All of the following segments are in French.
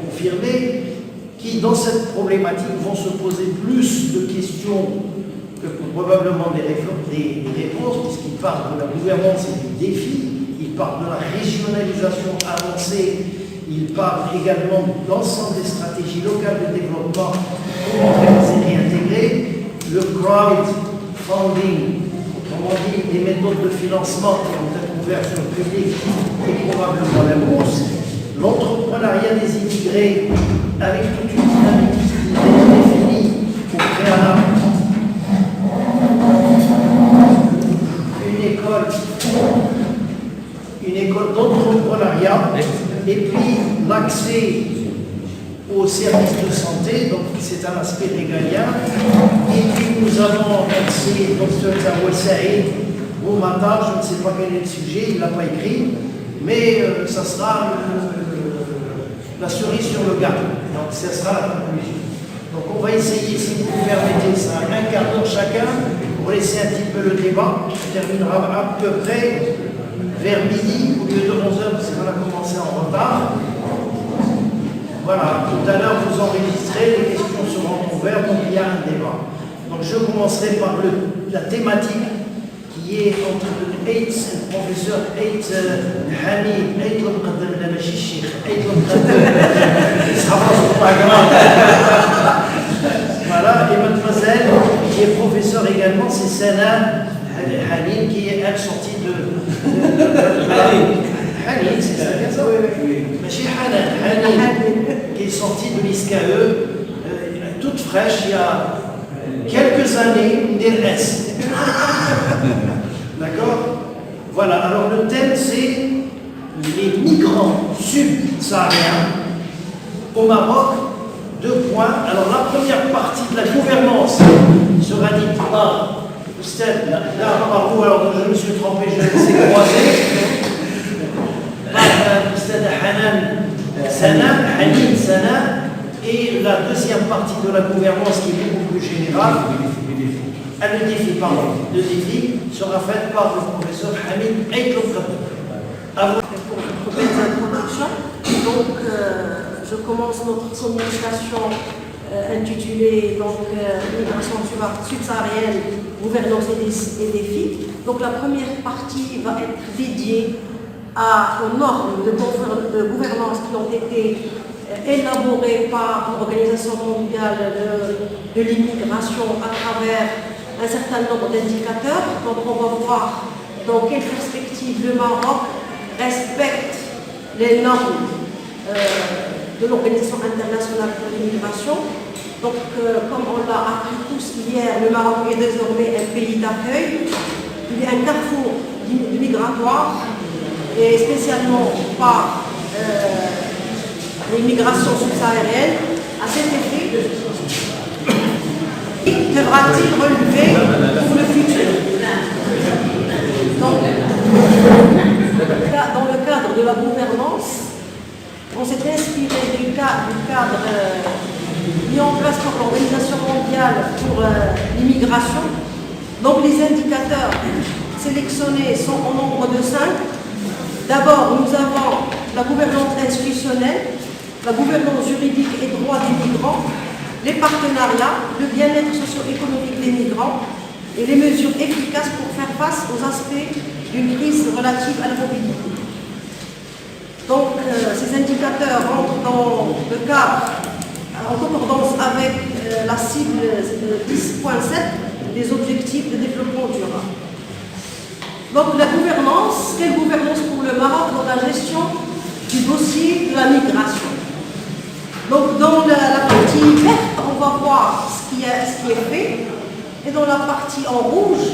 confirmés, qui dans cette problématique vont se poser plus de questions que probablement des réponses, puisqu'il parle de la gouvernance et du défi, il parle de la régionalisation avancée, il parle également de l'ensemble des stratégies locales de développement, comment réaliser et intégrer, le crowdfunding, autrement dit, les méthodes de financement qui vont être ouvertes sur le public et probablement la bourse, l'entrepreneuriat des immigrés avec toute une dynamique définie au préalable, une école d'entrepreneuriat, et puis l'accès aux services de santé, donc c'est un aspect régalien. Et puis nous avons accès, Dr Zawel Saïd, au matin, je ne sais pas quel est le sujet, il ne l'a pas écrit, mais ça sera la cerise sur le gâteau. Donc ça sera la conclusion. Donc on va essayer, si vous me permettez ça, un quart d'heure chacun, pour laisser un petit peu le débat. On terminera à peu près vers midi, au lieu de 11h, parce qu'on a commencé en retard. Voilà, tout à l'heure vous enregistrez, les questions seront ouvertes, donc il y a un débat. Donc je commencerai par la thématique qui est entre le professeur Hamid, Hamid المقدم لا ماشي الشيخ، Hamid voilà, et mademoiselle qui est professeur également, c'est Sana Hamid qui est sortie de Hamid, c'est ça bien ça? Oui. Machie Hamid qui est sortie de l'ISCAE, toute fraîche, il y a quelques années, DRS. D'accord? Voilà, alors le thème c'est les migrants subsahariens au Maroc. 2 points. Alors la première partie de la gouvernance sera dite par Oustad, là par vous, alors je me suis trompé, je l'ai croisé, par Oustad Hamid Sana, et la deuxième partie de la gouvernance qui est beaucoup plus générale, le défi sera fait par le professeur Hamid Aïtloukab. Pour cette introduction, donc je commence notre communication intitulée Migration subsaharienne, gouvernance et défis. Donc la première partie va être dédiée aux normes de gouvernance qui ont été élaborées par l'Organisation mondiale de l'immigration à travers un certain nombre d'indicateurs. Donc on va voir dans quelle perspective le Maroc respecte les normes de l'Organisation internationale pour l'immigration. Donc, comme on l'a appris tous hier, le Maroc est désormais un pays d'accueil. Il est un carrefour migratoire, et spécialement par l'immigration subsaharienne. À cet effet, devra-t-il relever pour le futur? Donc, dans le cadre de la gouvernance, on s'est inspiré du cadre mis en place par l'Organisation mondiale pour l'immigration. Donc les indicateurs sélectionnés sont au nombre de 5. D'abord, nous avons la gouvernance institutionnelle, la gouvernance juridique et droit des migrants, les partenariats, le bien-être socio-économique des migrants et les mesures efficaces pour faire face aux aspects d'une crise relative à la mobilité. Donc, ces indicateurs rentrent dans le cadre, en concordance avec la cible 10.7 des objectifs de développement durable. Donc, la gouvernance, quelle gouvernance pour le Maroc dans la gestion du dossier de la migration? Donc, dans la partie verte, on va voir ce qui est fait, et dans la partie en rouge,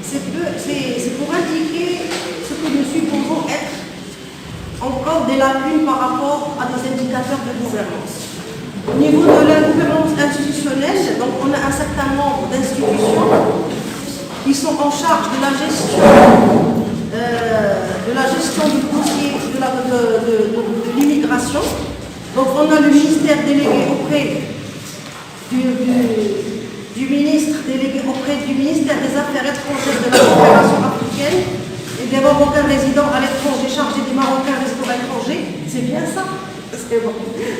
c'est pour indiquer ce que nous supposons être encore des lacunes par rapport à des indicateurs de gouvernance. Au niveau de la gouvernance institutionnelle, donc on a un certain nombre d'institutions qui sont en charge de la gestion du dossier de l'immigration. Donc on a le ministère délégué auprès du ministre délégué auprès du ministère des Affaires étrangères de la coopération africaine et des Marocains résidant à l'étranger, chargé des Marocains résidant à l'étranger. C'est bien ça? C'est bon.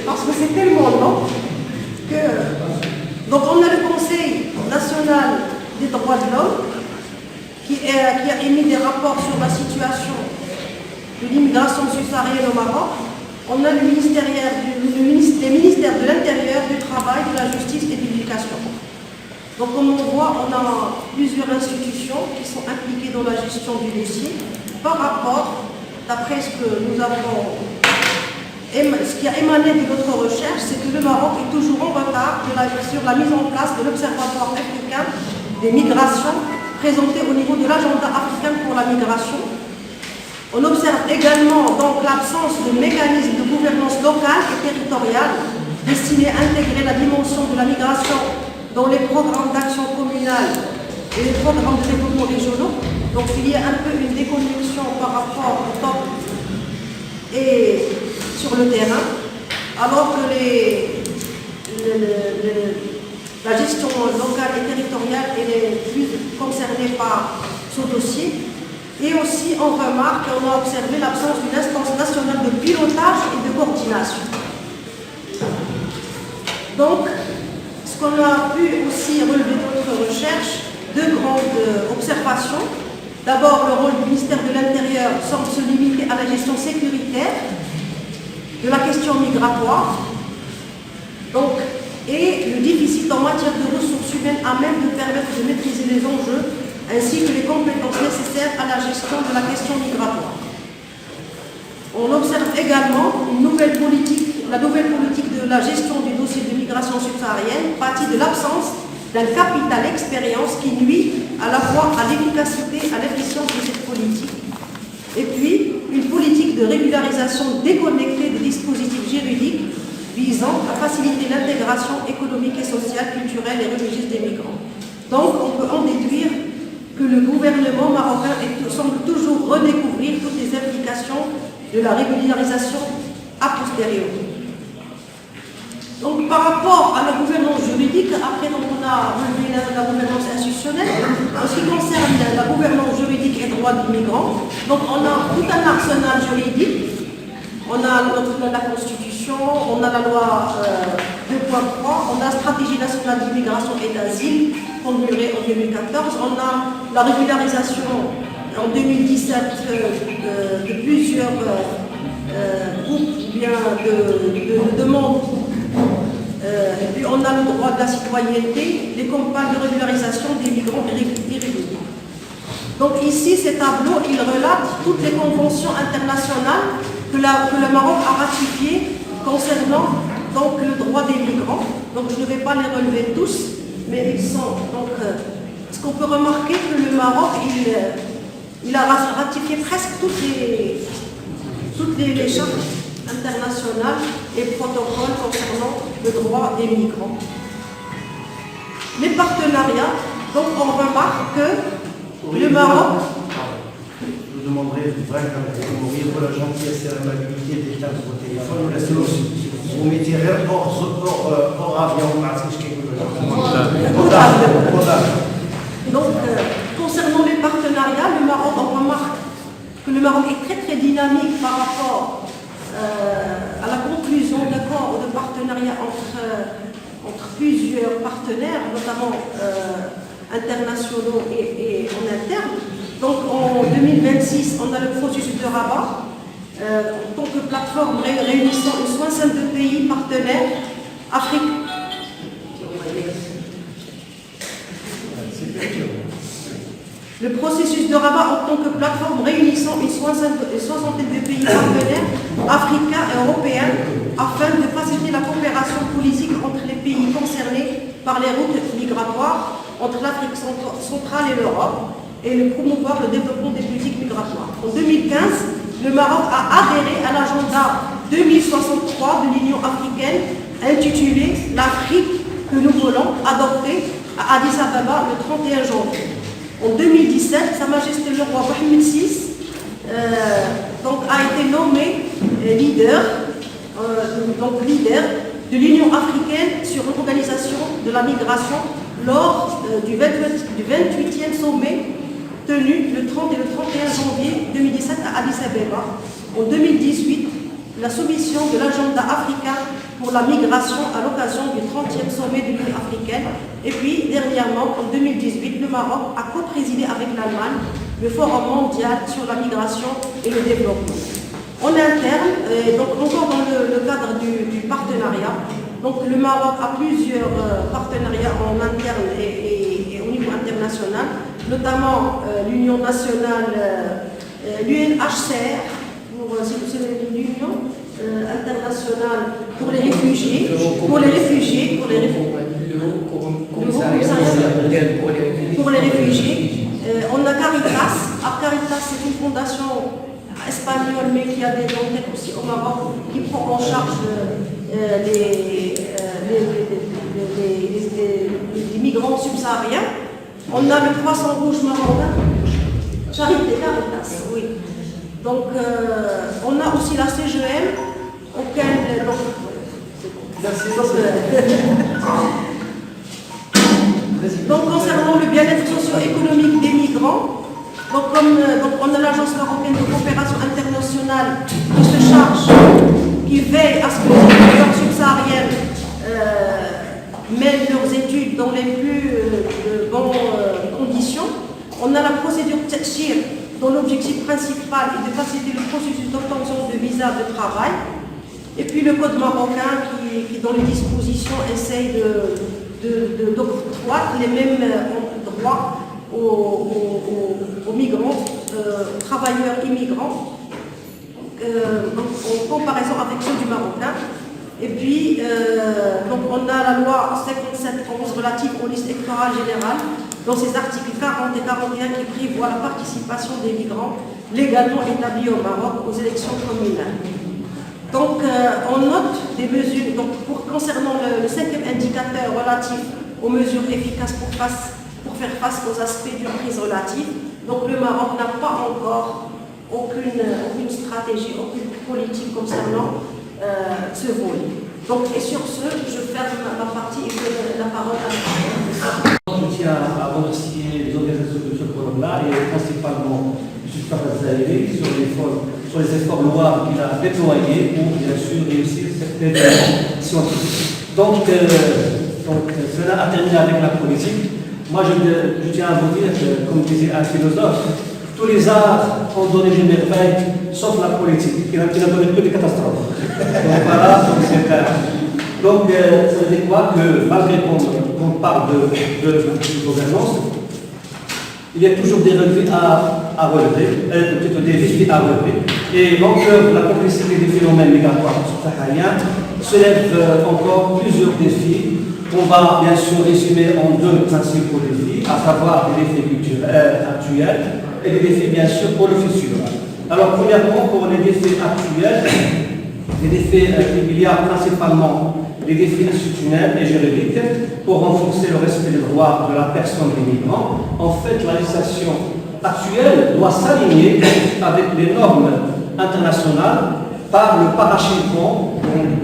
Parce que c'est tellement long que... Donc on a le Conseil national des droits de l'homme qui a émis des rapports sur la situation de l'immigration subsaharienne au Maroc. On a les ministères de l'Intérieur, du Travail, de la Justice et de l'Éducation. Donc comme on voit, on a plusieurs institutions qui sont impliquées dans la gestion du dossier par rapport, d'après ce que nous avons, ce qui a émané de notre recherche, c'est que le Maroc est toujours en retard sur la mise en place de l'Observatoire africain des migrations présenté au niveau de l'agenda africain pour la migration. On observe également donc l'absence de mécanismes de gouvernance locale et territoriale destinés à intégrer la dimension de la migration dans les programmes d'action communale et les programmes de développement régionaux. Donc il y a un peu une déconnexion par rapport au top et sur le terrain, alors que la gestion locale et territoriale est plus concernée par ce dossier. Et aussi, on remarque qu'on a observé l'absence d'une instance nationale de pilotage et de coordination. Donc, ce qu'on a pu aussi relever dans notre recherche, deux grandes observations. D'abord, le rôle du ministère de l'Intérieur semble se limiter à la gestion sécuritaire de la question migratoire. Donc, et le déficit en matière de ressources humaines à même de permettre de maîtriser les enjeux ainsi que les compétences nécessaires à la gestion de la question migratoire. On observe également la nouvelle politique de la gestion du dossier de migration subsaharienne partie de l'absence d'un capital expérience qui nuit à la fois à l'efficacité, à l'efficience de cette politique. Et puis, une politique de régularisation déconnectée des dispositifs juridiques visant à faciliter l'intégration économique et sociale, culturelle et religieuse des migrants. Donc, on peut en déduire que le gouvernement marocain semble toujours redécouvrir toutes les implications de la régularisation a posteriori. Donc par rapport à la gouvernance juridique, après donc, on a relevé la gouvernance institutionnelle. En ce qui concerne la gouvernance juridique et droits des migrants, donc on a tout un arsenal juridique. On a la Constitution, on a la loi 2.3, on a la stratégie nationale d'immigration et d'asile formulée en 2014, on a la régularisation en 2017 de plusieurs groupes ou bien de demandes, et puis on a le droit de la citoyenneté, les campagnes de régularisation des migrants irréguliers. Donc ici, ces tableaux, ils relatent toutes les conventions internationales que le Maroc a ratifiées concernant donc, le droit des migrants. Donc je ne vais pas les relever tous, mais ils sont donc... ce qu'on peut remarquer que le Maroc, il a ratifié presque toutes les chartes internationales et protocoles concernant le droit des migrants. Les partenariats, donc on remarque que le Maroc... Je vous demanderai pour la gentillesse et l'amabilité d'éteindre vos téléphones. Vous mettez hors avion. Donc, concernant les partenariats, le Maroc, on remarque que le Maroc est très très dynamique par rapport à la conclusion d'accords ou de partenariats entre plusieurs partenaires, notamment internationaux et en interne. Donc en 2026, on a le processus de Rabat, en tant que plateforme réunissant une soixantaine de pays partenaires africains. Le processus de Rabat en tant que plateforme réunissant une soixantaine de pays partenaires africains et européens afin de faciliter la coopération politique entre les pays concernés par les routes migratoires entre l'Afrique centrale et l'Europe et de promouvoir le développement des politiques migratoires. En 2015, le Maroc a adhéré à l'agenda 2063 de l'Union africaine intitulé « L'Afrique que nous voulons » adopté à Addis Ababa le 31 janvier. En 2017, Sa Majesté le roi Mohamed VI a été nommé leader de l'Union africaine sur l'organisation de la migration lors du 28e sommet tenu le 30 et le 31 janvier 2017 à Addis Abeba. En 2018, la soumission de l'agenda africain pour la migration à l'occasion du 30e sommet de l'Union africaine. Et puis, dernièrement, en 2018, le Maroc a co-présidé avec l'Allemagne le Forum mondial sur la migration et le développement. En interne, donc encore dans le cadre du partenariat, donc le Maroc a plusieurs partenariats en interne et au niveau international, notamment l'Union nationale, l'UNHCR, c'est l'Union internationale pour les réfugiés, pour les réfugiés. On a Caritas. Caritas, c'est une fondation espagnole, mais qui a des antennes aussi au Maroc, qui prend en charge les migrants subsahariens. On a le Croissant Rouge marocain, Charité Caritas, oui. Donc, on a aussi la CGM, auquel... Donc, concernant le bien-être socio-économique des migrants, donc, on a l'Agence marocaine de coopération internationale qui se charge, qui veille à ce que les migrants subsahariens mènent leurs études dans les plus bonnes conditions. On a la procédure Tchir, dont l'objectif principal est de faciliter le processus d'obtention de visa de travail. Et puis le code marocain qui dans les dispositions, essaye d'octroyer les mêmes droits aux migrants, travailleurs immigrants, en comparaison avec ceux du marocain. Et puis, donc on a la loi 5711 relative aux listes électorales générales, dans ses articles 40 et 41 qui prévoient la participation des migrants légalement établis au Maroc aux élections communales. Donc, on note des mesures, concernant le 5e indicateur relatif aux mesures efficaces pour faire face aux aspects d'une crise relative. Donc, le Maroc n'a pas encore aucune stratégie, aucune politique concernant ce volet. Donc, et sur ce, je ferme ma partie et je donne la parole à la Je tiens à remercier les organisations de ce forum-là et principalement M. Farah Zahiri sur les efforts louables qu'il a déployés pour bien sûr réussir cette aide scientifique. Donc, cela a terminé avec la politique. Moi, je tiens à vous dire, comme disait un philosophe, tous les arts ont donné des merveilles, sauf la politique, qui n'a donné que des catastrophes. Donc voilà, donc ça veut dire quoi que malgré qu'on parle de gouvernance, il y a toujours des relevés à relever, plutôt des défis à relever. Et l'ampleur de la complexité des phénomènes migratoires subsahariens soulève encore plusieurs défis qu'on va bien sûr résumer en deux principaux défis, à savoir des défis culturels actuels et des défis bien sûr pour le futur. Alors premièrement, pour les défis actuels, les défis il y a principalement des défis institutionnels et juridiques pour renforcer le respect des droits de la personne des migrants. En fait, la législation actuelle doit s'aligner avec les normes internationales par le parachèvement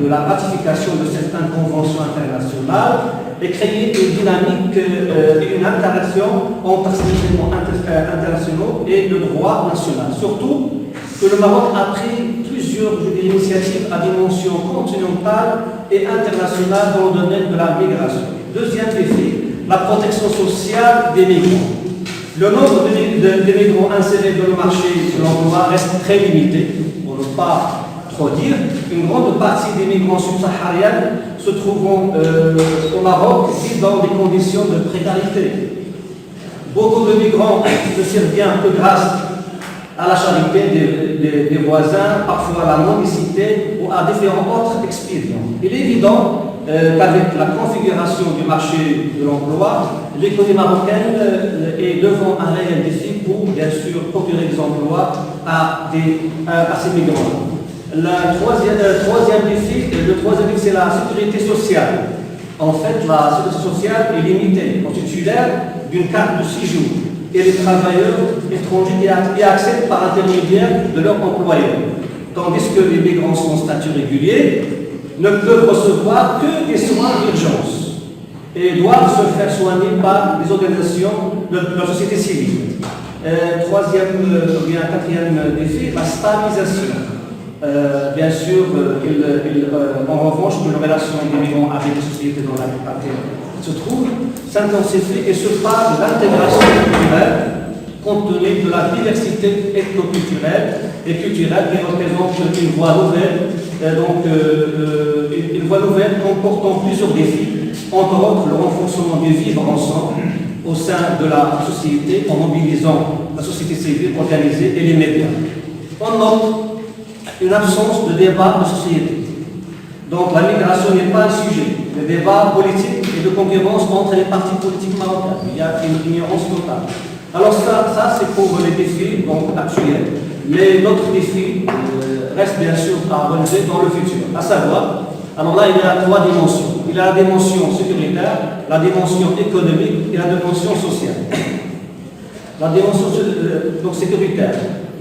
de la ratification de certaines conventions internationales et créer une dynamique et une interaction entre ces éléments internationaux et le droit national. Surtout que le Maroc a pris plusieurs initiatives à dimension continentale et internationale dans le domaine de la migration. Deuxième défi, la protection sociale des migrants. Le nombre de migrants insérés dans le marché de l'emploi reste très limité, pour ne pas trop dire. Une grande partie des migrants subsahariens se trouvant au Maroc vivent dans des conditions de précarité. Beaucoup de migrants ne servent bien que grâce à la charité des voisins, parfois à la mendicité ou à différents autres expédients. Il est évident qu'avec la configuration du marché de l'emploi, l'économie marocaine est devant un réel défi pour, bien sûr, procurer des emplois à ces migrants. Le troisième défi, c'est la sécurité sociale. En fait, la sécurité sociale est limitée aux titulaires d'une carte de séjour et les travailleurs étrangers y accèdent par intermédiaire de leur employeur, tandis que les migrants sans statut régulier ne peuvent recevoir que des soins d'urgence et doivent se faire soigner par des organisations de la société civile. Quatrième défi, la stabilisation. Bien sûr, en revanche, que la relation des migrants avec les sociétés dans laquelle ils se trouvent s'intensifie et se passe de l'intégration culturelle compte tenu de la diversité ethno-culturelle et culturelle qui représente une voie nouvelle, une voie nouvelle comportant plusieurs défis, entre autres le renforcement du vivre ensemble au sein de la société en mobilisant la société civile organisée et les médias. On note une absence de débat de société. Donc la migration n'est pas un sujet. Le débat politique et de concurrence entre les partis politiques marocains. Il y a une ignorance totale. Alors ça c'est pour les défis actuels. Mais d'autres défis restent bien sûr à relever dans le futur. À savoir, alors là il y a 3 dimensions. Il y a la dimension sécuritaire, la dimension économique et la dimension sociale. La dimension sécuritaire.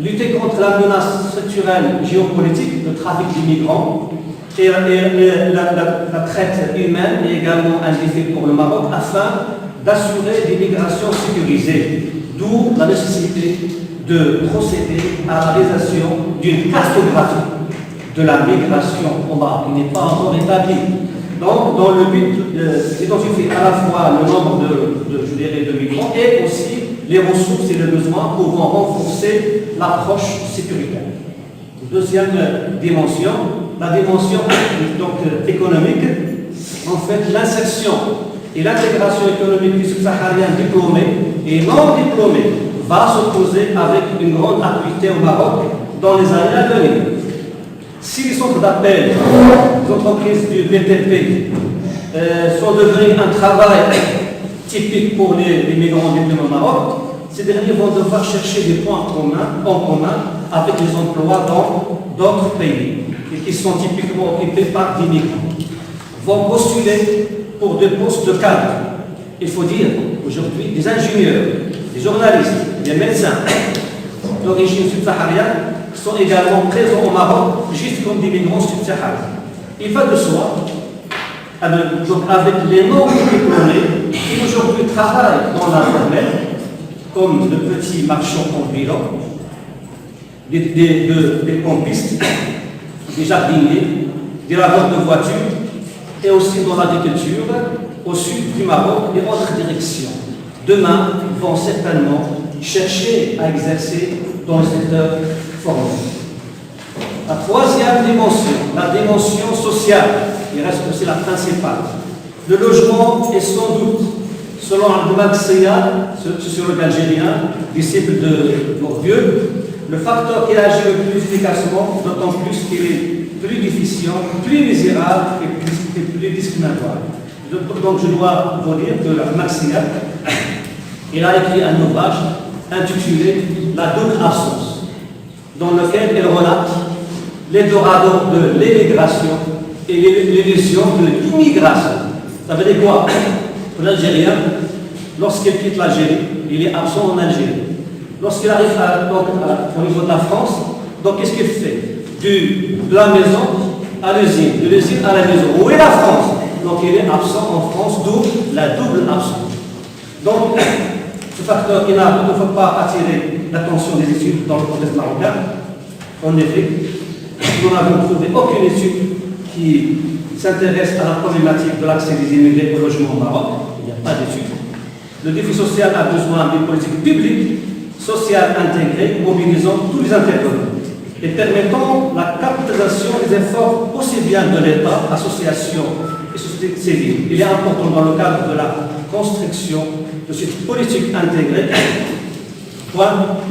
Lutter contre la menace structurelle géopolitique, le trafic d'immigrants et la traite humaine est également un défi pour le Maroc afin d'assurer des migrations sécurisées, d'où la nécessité de procéder à la réalisation d'une cartographie de la migration au Maroc qui n'est pas encore établie. Donc, dans le but d'identifier à la fois le nombre de migrants et aussi les ressources et les besoins pouvant renforcer l'approche sécuritaire. Deuxième dimension, la dimension économique, en fait l'insertion et l'intégration économique du subsaharien diplômé et non diplômé va se poser avec une grande acuité au Maroc dans les années à venir. Si les centres d'appel des entreprises du BTP sont devenus un travail typique pour les migrants diplômés au Maroc, ces derniers vont devoir chercher des points en commun avec les emplois dans d'autres pays et qui sont typiquement occupés par des migrants. Vont postuler pour des postes de cadre. Il faut dire aujourd'hui des ingénieurs, des journalistes, des médecins d'origine subsaharienne sont également présents au Maroc, juste comme des migrants subsahariens. Il va de soi, avec les non-diplômés qui aujourd'hui travaillent dans l'informel, comme de petits marchands ambulants, des pompistes, des jardiniers, des laveurs de voitures, et aussi dans l'agriculture, au sud du Maroc et autres directions. Demain, ils vont certainement chercher à exercer dans le secteur formel. La troisième dimension, la dimension sociale, qui reste aussi la principale. Le logement est sans doute, selon Abdelmak Seyad, sociologue algérien, disciple de Bourdieu, le facteur qui agit le plus efficacement, d'autant plus qu'il est plus difficile, plus misérable et plus discriminatoire. Donc je dois vous dire que Abdelmak Seyad, il a écrit un ouvrage intitulé La double absence, dans lequel il relate l'Eldorado de l'émigration et l'illusion de l'immigration. Ça veut dire quoi? L'Algérien, lorsqu'il quitte l'Algérie, il est absent en Algérie. Lorsqu'il arrive au niveau de la France, donc qu'est-ce qu'il fait? De la maison à l'usine, de l'usine à la maison. Où est la France? Donc il est absent en France, d'où la double absence. Donc, ce facteur qui n'a toutefois pas attiré l'attention des études dans le contexte marocain, en effet, nous n'avons trouvé aucune étude qui s'intéresse à la problématique de l'accès des immigrés au logement au Maroc. Il n'y a pas d'étude. Le défi social a besoin d'une politique publique, sociale intégrée, mobilisant tous les intervenants et permettant la capitalisation des efforts aussi bien de l'État, associations et société civile. Il est important dans le cadre de la construction de cette politique intégrée pour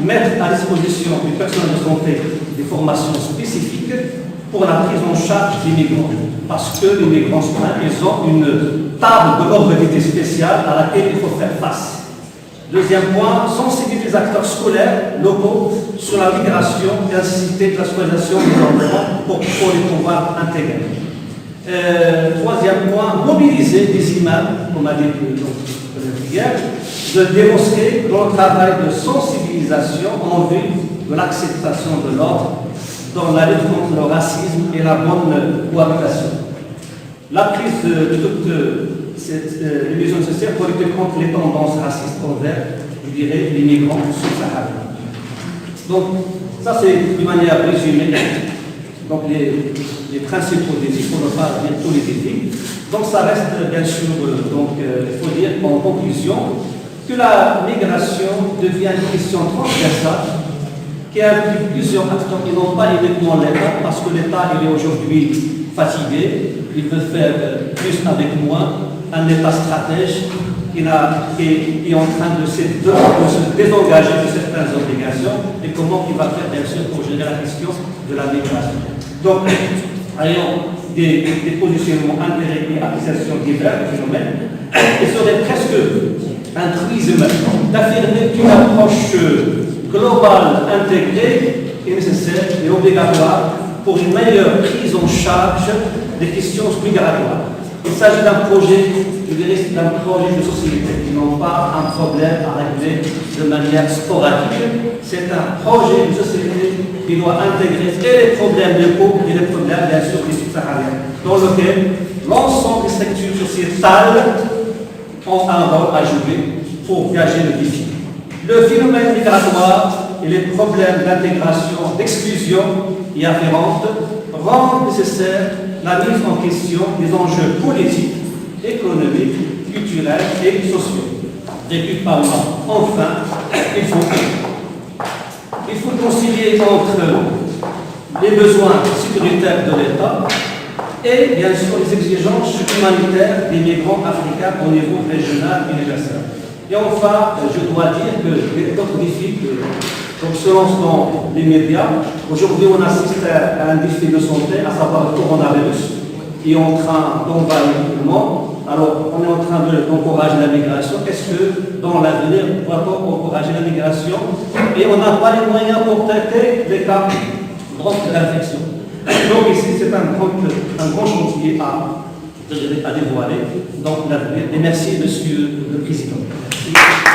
mettre à disposition du personnel de santé des formations spécifiques pour la prise en charge des migrants. Parce que les migrants, ils ont une table de mobilité spéciale à laquelle il faut faire face. Deuxième point, sensibiliser les acteurs scolaires locaux sur la migration et inciter la scolarisation des enfants pour les pouvoir intégrer. Troisième point, mobiliser des imams, comme a dit hier, de démontrer leur travail de sensibilisation en vue de l'acceptation de l'ordre dans la lutte contre le racisme et la bonne cohabitation. La prise de toute les mesures nécessaires pour lutter contre les tendances racistes envers, je dirais, les migrants subsahariens. Donc, ça c'est d'une manière résumée donc les principaux défis, pour ne pas dire tous les défis. Donc ça reste bien sûr, il faut dire en conclusion que la migration devient une question transversale qui implique plusieurs acteurs qui n'ont pas uniquement l'État, parce que l'État il est aujourd'hui fatigué, il veut faire plus avec moins, un État stratège qui est en train de se désengager de certaines obligations, et comment il va faire bien sûr pour gérer la question de la migration. Donc, ayant des positionnements intérêts et applications diverses du phénomène, il serait presque un truisme d'affirmer qu'une approche globale, intégrée est nécessaire et obligatoire pour une meilleure prise en charge des questions migratoires. Il s'agit d'un projet, de société qui n'ont pas un problème à régler de manière sporadique. C'est un projet de société qui doit intégrer et les problèmes des pauvres et les problèmes bien sûr des subsahariens, dans lequel l'ensemble des structures sociétales ont un rôle à jouer pour gager le défi. Le phénomène migratoire et les problèmes d'intégration, d'exclusion y afférentes rendent nécessaire la mise en question des enjeux politiques, économiques, culturels et sociaux vécus par l'homme. Enfin, il faut concilier entre les besoins sécuritaires de l'État et bien sûr les exigences humanitaires des migrants africains au niveau régional et universel. Et enfin, je dois dire que d'autres défis se lancent dans les médias. Aujourd'hui, on assiste à un défi de santé, à savoir le coronavirus, qui est en train d'envahir le monde. Alors, on est en train d'encourager la migration. Est-ce que dans l'avenir, on va encourager la migration? Et on n'a pas les moyens pour traiter les cas d'infection. Donc ici, c'est un grand chantier à dévoiler dans l'avenir. Et merci, Monsieur le Président. Merci.